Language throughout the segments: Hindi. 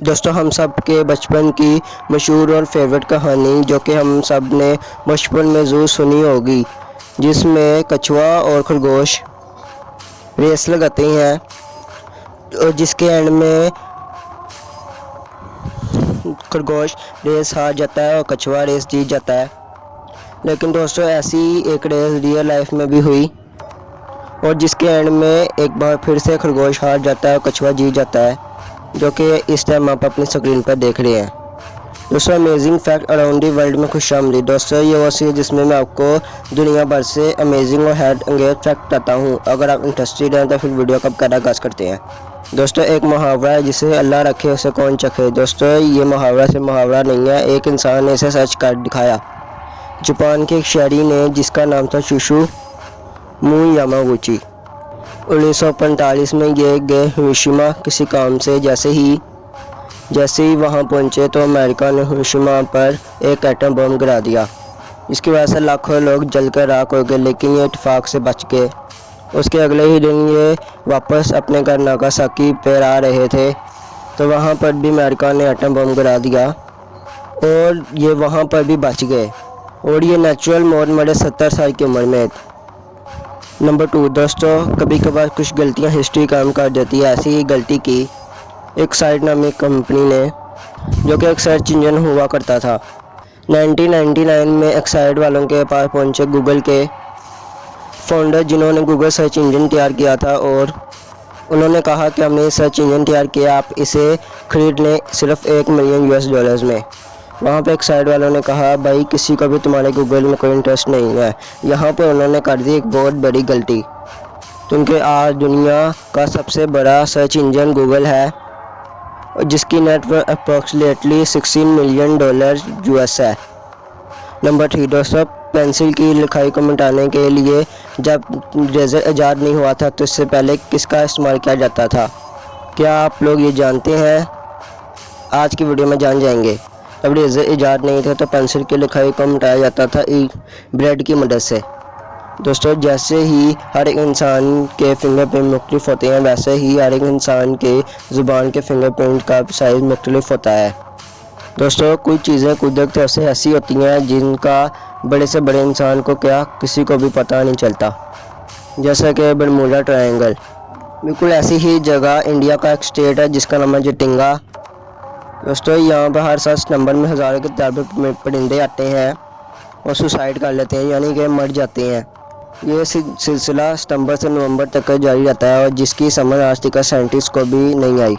दोस्तों हम सब के बचपन की मशहूर और फेवरेट कहानी जो कि हम सब ने बचपन में ज़रूर सुनी होगी, जिसमें कछुआ और खरगोश रेस लगाते हैं और जिसके एंड में खरगोश रेस हार जाता है और कछुआ रेस जीत जाता है। लेकिन दोस्तों ऐसी एक रेस रियल लाइफ में भी हुई और जिसके एंड में एक बार फिर से खरगोश हार जाता है और कछुआ जीत जाता है, जो कि इस टाइम आप अपनी स्क्रीन पर देख रहे हैं। दोस्तों amazing fact around the world में खुशामदीद। दोस्तों ये वो सी है जिसमें मैं आपको दुनिया भर से अमेजिंग और हेड एंगेज फैक्ट बताता हूँ। अगर आप इंटरेस्टेड हैं तो फिर वीडियो कब का आगाज़ करते हैं। दोस्तों एक मुहावरा है, जिसे अल्लाह रखे उसे कौन चखे। दोस्तों ये मुहावरा से मुहावरा नहीं है, एक इंसान ने इसे सर्च कर दिखाया। जापान के एक शहरी ने, जिसका नाम था शुशु मुई यामागुची, 1945 में ये गए हिरोशिमा किसी काम से। जैसे ही वहाँ पहुँचे तो अमेरिका ने हिरोशिमा पर एक एटम बम गिरा दिया, जिसकी वजह से लाखों लोग जलकर राख हो गए। लेकिन ये इत्तेफाक से बच गए। उसके अगले ही दिन ये वापस अपने घर नागासाकी पर आ रहे थे तो वहाँ पर भी अमेरिका ने एटम बम गिरा दिया और ये वहाँ पर भी बच गए और ये नेचुरल मौत मरे 70 साल की उम्र में। नंबर 2 दोस्तों, कभी कभार कुछ गलतियां हिस्ट्री काम कर देती है। ऐसी ही गलती की एक साइट नामी कंपनी ने, जो कि एक सर्च इंजन हुआ करता था। 1999 में एक साइट वालों के पास पहुंचे गूगल के फाउंडर, जिन्होंने गूगल सर्च इंजन तैयार किया था, और उन्होंने कहा कि हमने सर्च इंजन तैयार किया, आप इसे खरीद लें सिर्फ $1 मिलियन में। वहाँ पे एक साइड वालों ने कहा, भाई किसी को भी तुम्हारे गूगल में कोई इंटरेस्ट नहीं है। यहाँ पर उन्होंने कर दी एक बहुत बड़ी गलती, क्योंकि आज दुनिया का सबसे बड़ा सर्च इंजन गूगल है, जिसकी नेटवर्थ अप्रॉक्सीमेटली $16 मिलियन है। नंबर 3 दोस्तों, पेंसिल की लिखाई को मिटाने के लिए जब रेज़र ईजाद नहीं हुआ था तो इससे पहले किसका इस्तेमाल किया जाता था? क्या आप लोग ये जानते हैं? आज की वीडियो में जान जाएंगे। जब रेज़र ईजाद नहीं थे तो पेंसिल की लिखाई को मिटाया जाता था ब्लेड की मदद से। दोस्तों जैसे ही हर एक इंसान के फिंगरप्रिंट मुख्तलिफ होते हैं, वैसे ही हर एक इंसान के ज़ुबान के फिंगरप्रिंट का साइज़ मुख्तलिफ होता है। दोस्तों कुछ चीज़ें कुदरत से ऐसी होती हैं जिनका बड़े से बड़े इंसान को क्या किसी को भी पता नहीं चलता, जैसे कि बरमूडा ट्रायंगल। बिल्कुल ऐसी ही जगह इंडिया का एक स्टेट है जिसका नाम है जटिंगा। दोस्तों यहाँ पर हर साल सितंबर में हज़ारों के तादाद में परिंदे आते हैं और सुसाइड कर लेते हैं, यानी कि मर जाते हैं। ये सिलसिला सितंबर से नवंबर तक जारी रहता है और जिसकी समझ आज तक साइंटिस्ट को भी नहीं आई।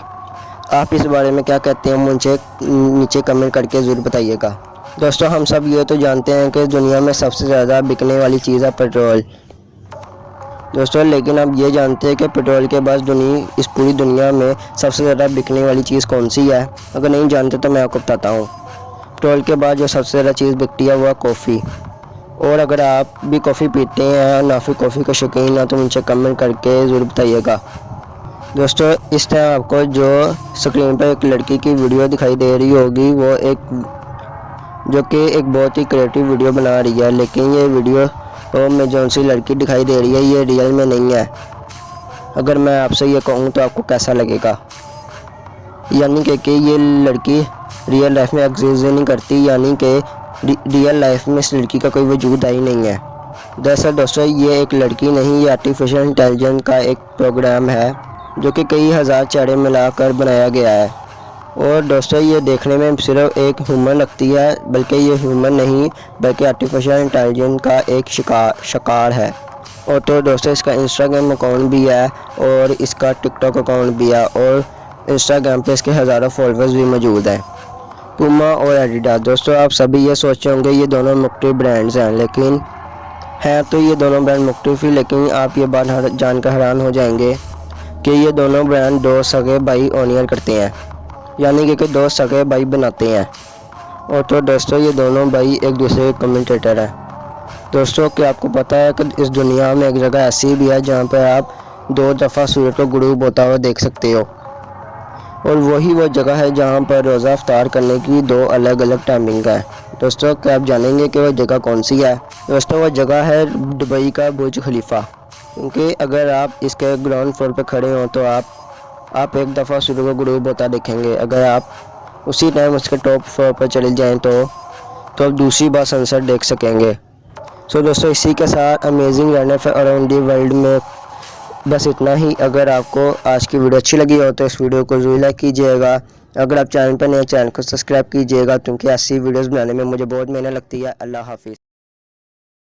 आप इस बारे में क्या कहते हैं, मुझे नीचे कमेंट करके ज़रूर बताइएगा। दोस्तों हम सब ये तो जानते हैं कि दुनिया में सबसे ज़्यादा बिकने वाली चीज़ है पेट्रोल। दोस्तों लेकिन आप ये जानते हैं कि पेट्रोल के बाद इस पूरी दुनिया में सबसे ज़्यादा बिकने वाली चीज़ कौन सी है? अगर नहीं जानते तो मैं आपको बताता हूँ। पेट्रोल के बाद जो सबसे ज़्यादा चीज़ बिकती है वो है कॉफ़ी। और अगर आप भी कॉफ़ी पीते हैं और नाफी कॉफ़ी के शौकीन हैं तो मुझे कमेंट करके ज़रूर बताइएगा। दोस्तों इस टाइम आपको जो स्क्रीन पर एक लड़की की वीडियो दिखाई दे रही होगी, वो जो कि एक बहुत ही क्रिएटिव वीडियो बना रही है, लेकिन ये वीडियो में जो सी लड़की दिखाई दे रही है ये रियल में नहीं है। अगर मैं आपसे ये कहूँ तो आपको कैसा लगेगा? यानी कि ये लड़की रियल लाइफ में एग्जिस्ट नहीं करती, यानी कि रियल लाइफ में इस लड़की का कोई वजूद ही नहीं है। दरअसल दोस्तों ये एक लड़की नहीं, ये आर्टिफिशियल इंटेलिजेंस का एक प्रोग्राम है जो कि कई हज़ार चेहरे मिलाकर बनाया गया है। और दोस्तों ये देखने में सिर्फ एक ह्यूमन लगती है, बल्कि ये ह्यूमन नहीं बल्कि आर्टिफिशियल इंटेलिजेंस का एक शिकार है। और तो दोस्तों इसका इंस्टाग्राम अकाउंट भी है और इसका टिकटॉक अकाउंट भी है और इंस्टाग्राम पे इसके हज़ारों फॉलोअर्स भी मौजूद हैं। पूमा और एडिडास। दोस्तों आप सभी ये सोचे होंगे ये दोनों मुख्तलिफ ब्रांड्स हैं, लेकिन हैं तो ये दोनों ब्रांड मुख्तलिफ ही, लेकिन आप ये बात जानकर हैरान हो जाएंगे कि ये दोनों ब्रांड दो सगे भाई ओनियर करते हैं, यानी कि दो सगे भाई बनाते हैं। और तो दोस्तों ये दोनों भाई एक दूसरे के कमेंटेटर हैं। दोस्तों क्या आपको पता है कि इस दुनिया में एक जगह ऐसी भी है जहाँ पर आप 2 दफ़ा सूरज को गुरूब होता हुआ देख सकते हो, और वही वो जगह है जहाँ पर रोज़ा इफ्तार करने की 2 अलग अलग टाइमिंग है। दोस्तों क्या आप जानेंगे कि वह जगह कौन सी है? दोस्तों वह जगह है दुबई का बुर्ज खलीफा, क्योंकि अगर आप इसके ग्राउंड फ्लोर पर खड़े हों तो आप आप एक दफ़ा सूर्य को गुरूब होता देखेंगे। अगर आप उसी टाइम उसके टॉप फ्लोर पर चले जाएं तो आप दूसरी बार सनसेट देख सकेंगे। सो दोस्तों, इसी के साथ amazing run up around the world में बस इतना ही। अगर आपको आज की वीडियो अच्छी लगी हो तो इस वीडियो को ज़रूर लाइक कीजिएगा। अगर आप चैनल पर नए, चैनल को सब्सक्राइब कीजिएगा, क्योंकि ऐसी वीडियोस बनाने में मुझे बहुत मेहनत लगती है। अल्लाह हाफिज़।